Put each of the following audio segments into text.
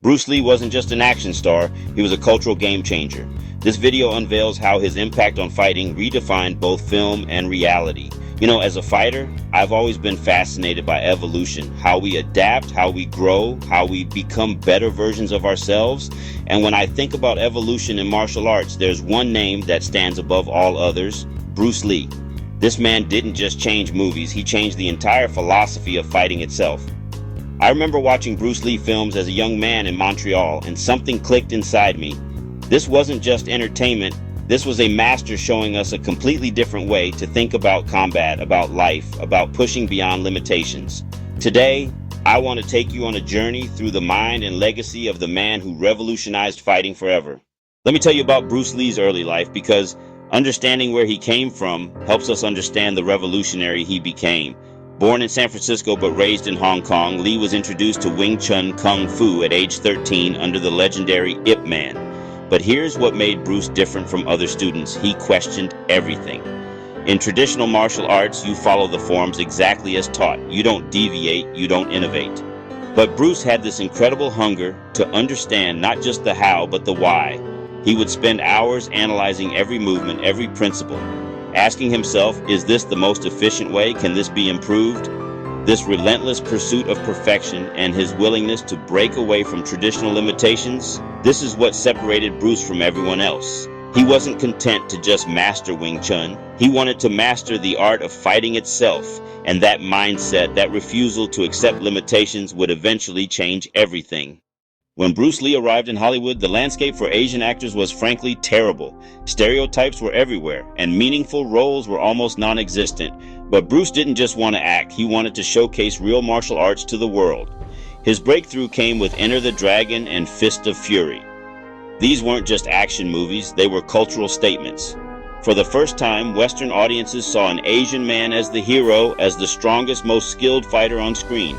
Bruce Lee wasn't just an action star, he was a cultural game changer. This video unveils how his impact on fighting redefined both film and reality. You know, as a fighter, I've always been fascinated by evolution, how we adapt, how we grow, how we become better versions of ourselves. And when I think about evolution in martial arts, there's one name that stands above all others: Bruce Lee. This man didn't just change movies, he changed the entire philosophy of fighting itself. I remember watching Bruce Lee films as a young man in Montreal, and something clicked inside me. This wasn't just entertainment, this was a master showing us a completely different way to think about combat, about life, about pushing beyond limitations. Today, I want to take you on a journey through the mind and legacy of the man who revolutionized fighting forever. Let me tell you about Bruce Lee's early life, because understanding where he came from helps us understand the revolutionary he became. Born in San Francisco but raised in Hong Kong, Lee was introduced to Wing Chun Kung Fu at age 13 under the legendary Ip Man. But here's what made Bruce different from other students: he questioned everything. In traditional martial arts, you follow the forms exactly as taught. You don't deviate, you don't innovate. But Bruce had this incredible hunger to understand not just the how, but the why. He would spend hours analyzing every movement, every principle, asking himself, is this the most efficient way? Can this be improved? This relentless pursuit of perfection and his willingness to break away from traditional limitations, this is what separated Bruce from everyone else. He wasn't content to just master Wing Chun. He wanted to master the art of fighting itself, and that mindset, that refusal to accept limitations, would eventually change everything. When Bruce Lee arrived in Hollywood, the landscape for Asian actors was frankly terrible. Stereotypes were everywhere, and meaningful roles were almost non-existent. But Bruce didn't just want to act, he wanted to showcase real martial arts to the world. His breakthrough came with Enter the Dragon and Fist of Fury. These weren't just action movies, they were cultural statements. For the first time, Western audiences saw an Asian man as the hero, as the strongest, most skilled fighter on screen.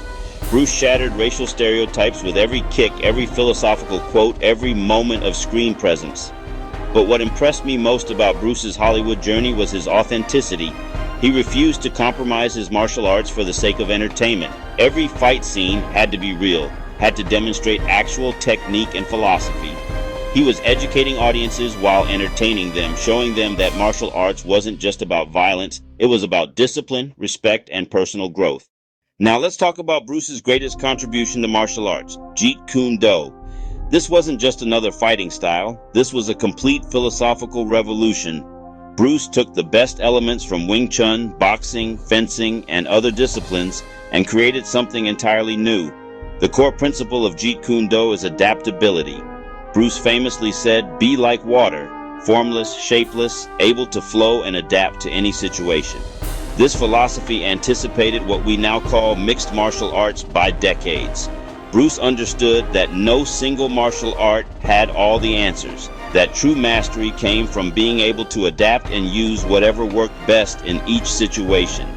Bruce shattered racial stereotypes with every kick, every philosophical quote, every moment of screen presence. But what impressed me most about Bruce's Hollywood journey was his authenticity. He refused to compromise his martial arts for the sake of entertainment. Every fight scene had to be real, had to demonstrate actual technique and philosophy. He was educating audiences while entertaining them, showing them that martial arts wasn't just about violence, it was about discipline, respect, and personal growth. Now let's talk about Bruce's greatest contribution to martial arts, Jeet Kune Do. This wasn't just another fighting style, this was a complete philosophical revolution. Bruce took the best elements from Wing Chun, boxing, fencing, and other disciplines and created something entirely new. The core principle of Jeet Kune Do is adaptability. Bruce famously said, "Be like water, formless, shapeless, able to flow and adapt to any situation." This philosophy anticipated what we now call mixed martial arts by decades. Bruce understood that no single martial art had all the answers, that true mastery came from being able to adapt and use whatever worked best in each situation.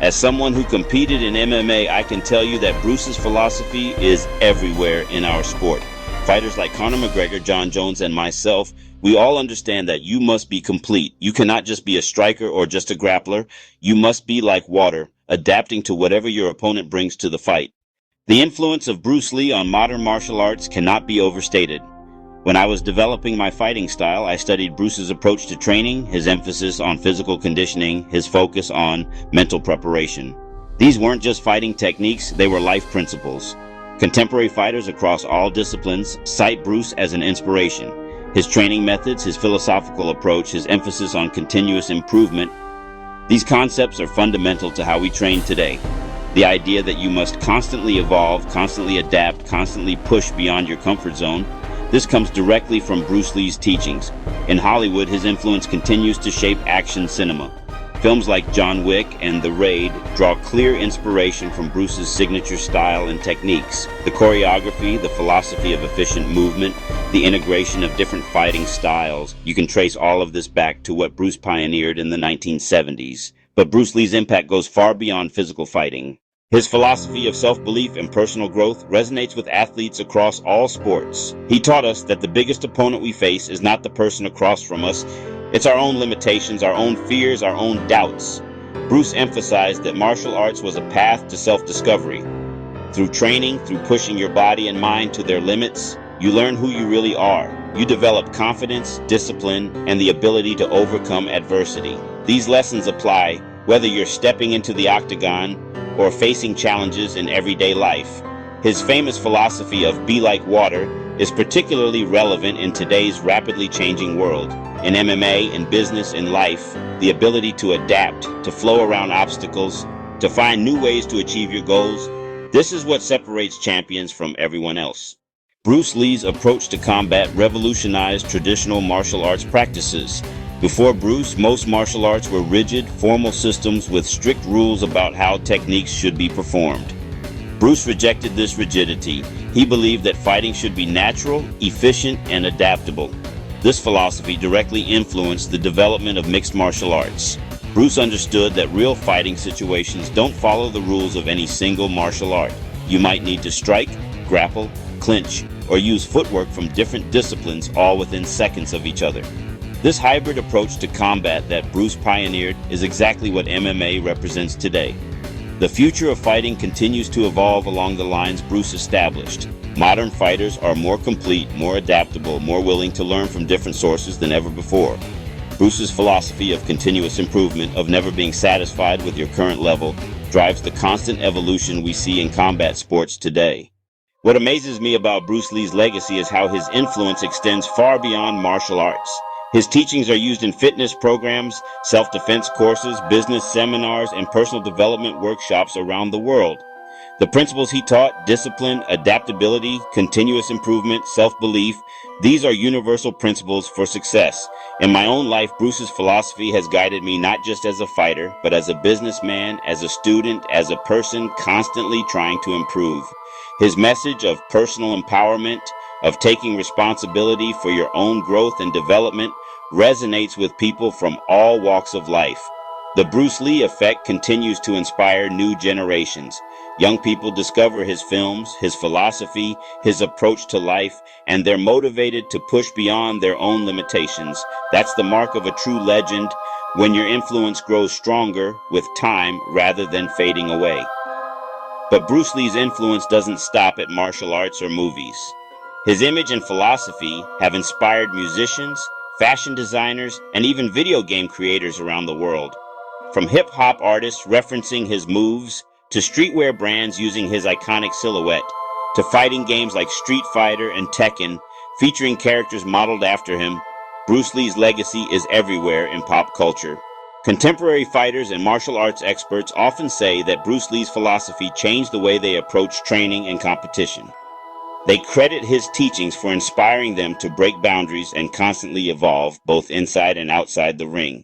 As someone who competed in MMA, I can tell you that Bruce's philosophy is everywhere in our sport. Fighters like Conor, McGregor, John Jones, and myself, we all understand that you must be complete. You cannot just be a striker or just a grappler. You must be like water, adapting to whatever your opponent brings to the fight. The influence of Bruce Lee on modern martial arts cannot be overstated. When I was developing my fighting style, I studied Bruce's approach to training, his emphasis on physical conditioning, his focus on mental preparation. These weren't just fighting techniques, they were life principles. Contemporary fighters across all disciplines cite Bruce as an inspiration. His training methods, his philosophical approach, his emphasis on continuous improvement, these concepts are fundamental to how we train today. The idea that you must constantly evolve, constantly adapt, constantly push beyond your comfort zone, this comes directly from Bruce Lee's teachings. In Hollywood, his influence continues to shape action cinema. Films like John Wick and The Raid draw clear inspiration from Bruce's signature style and techniques. The choreography, the philosophy of efficient movement, the integration of different fighting styles. You can trace all of this back to what Bruce pioneered in the 1970s. But Bruce Lee's impact goes far beyond physical fighting. His philosophy of self-belief and personal growth resonates with athletes across all sports. He taught us that the biggest opponent we face is not the person across from us, it's our own limitations, our own fears, our own doubts. Bruce emphasized that martial arts was a path to self-discovery. Through training, through pushing your body and mind to their limits, you learn who you really are. You develop confidence, discipline, and the ability to overcome adversity. These lessons apply whether you're stepping into the octagon or facing challenges in everyday life. His famous philosophy of "be like water" is particularly relevant in today's rapidly changing world. In MMA, in business, in life, the ability to adapt, to flow around obstacles, to find new ways to achieve your goals, this is what separates champions from everyone else. Bruce Lee's approach to combat revolutionized traditional martial arts practices. Before Bruce, most martial arts were rigid, formal systems with strict rules about how techniques should be performed. Bruce rejected this rigidity. He believed that fighting should be natural, efficient, and adaptable. This philosophy directly influenced the development of mixed martial arts. Bruce understood that real fighting situations don't follow the rules of any single martial art. You might need to strike, grapple, clinch, or use footwork from different disciplines all within seconds of each other. This hybrid approach to combat that Bruce pioneered is exactly what MMA represents today. The future of fighting continues to evolve along the lines Bruce established. Modern fighters are more complete, more adaptable, more willing to learn from different sources than ever before. Bruce's philosophy of continuous improvement, of never being satisfied with your current level, drives the constant evolution we see in combat sports today. What amazes me about Bruce Lee's legacy is how his influence extends far beyond martial arts. His teachings are used in fitness programs, self-defense courses, business seminars, and personal development workshops around the world. The principles he taught, discipline, adaptability, continuous improvement, self-belief, these are universal principles for success. In my own life, Bruce's philosophy has guided me not just as a fighter, but as a businessman, as a student, as a person constantly trying to improve. His message of personal empowerment, of taking responsibility for your own growth and development, resonates with people from all walks of life. The Bruce Lee effect continues to inspire new generations. Young people discover his films, his philosophy, his approach to life, and they're motivated to push beyond their own limitations. That's the mark of a true legend, when your influence grows stronger with time rather than fading away. But Bruce Lee's influence doesn't stop at martial arts or movies. His image and philosophy have inspired musicians, fashion designers, and even video game creators around the world. From hip-hop artists referencing his moves, to streetwear brands using his iconic silhouette, to fighting games like Street Fighter and Tekken, featuring characters modeled after him, Bruce Lee's legacy is everywhere in pop culture. Contemporary fighters and martial arts experts often say that Bruce Lee's philosophy changed the way they approach training and competition. They credit his teachings for inspiring them to break boundaries and constantly evolve, both inside and outside the ring.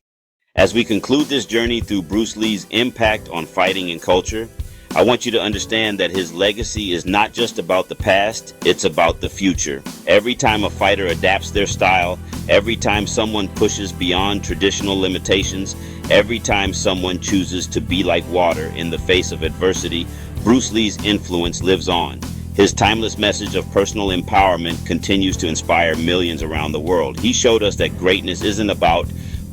As we conclude this journey through Bruce Lee's impact on fighting and culture, I want you to understand that his legacy is not just about the past, it's about the future. Every time a fighter adapts their style, every time someone pushes beyond traditional limitations, every time someone chooses to be like water in the face of adversity, Bruce Lee's influence lives on. His timeless message of personal empowerment continues to inspire millions around the world. He showed us that greatness isn't about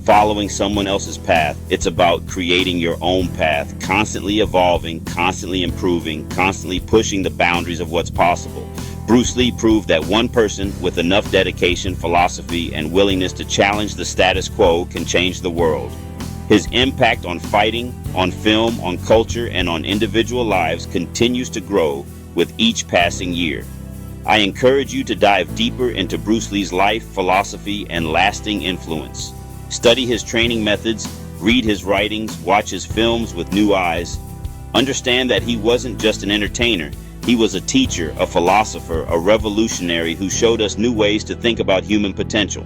following someone else's path. It's about creating your own path, constantly evolving, constantly improving, constantly pushing the boundaries of what's possible. Bruce Lee proved that one person with enough dedication, philosophy, and willingness to challenge the status quo can change the world. His impact on fighting, on film, on culture, and on individual lives continues to grow with each passing year. I encourage you to dive deeper into Bruce Lee's life, philosophy, and lasting influence. Study his training methods, read his writings, watch his films with new eyes. Understand that he wasn't just an entertainer. He was a teacher, a philosopher, a revolutionary who showed us new ways to think about human potential.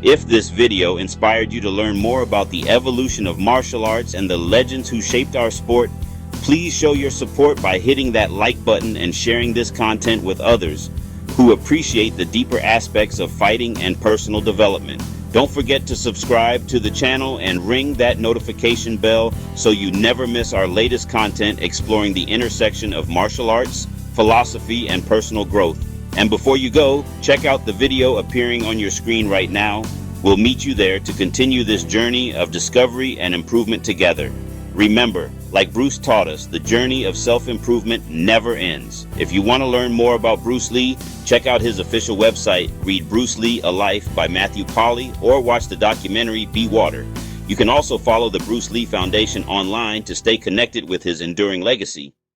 If this video inspired you to learn more about the evolution of martial arts and the legends who shaped our sport, please show your support by hitting that like button and sharing this content with others who appreciate the deeper aspects of fighting and personal development. Don't forget to subscribe to the channel and ring that notification bell so you never miss our latest content exploring the intersection of martial arts, philosophy, and personal growth. And before you go, check out the video appearing on your screen right now. We'll meet you there to continue this journey of discovery and improvement together. Remember, Like Bruce taught us, the journey of self-improvement never ends. If you want to learn more about Bruce Lee, check out his official website, read Bruce Lee, A Life by Matthew Polly, or watch the documentary Be Water. You can also follow the Bruce Lee Foundation online to stay connected with his enduring legacy.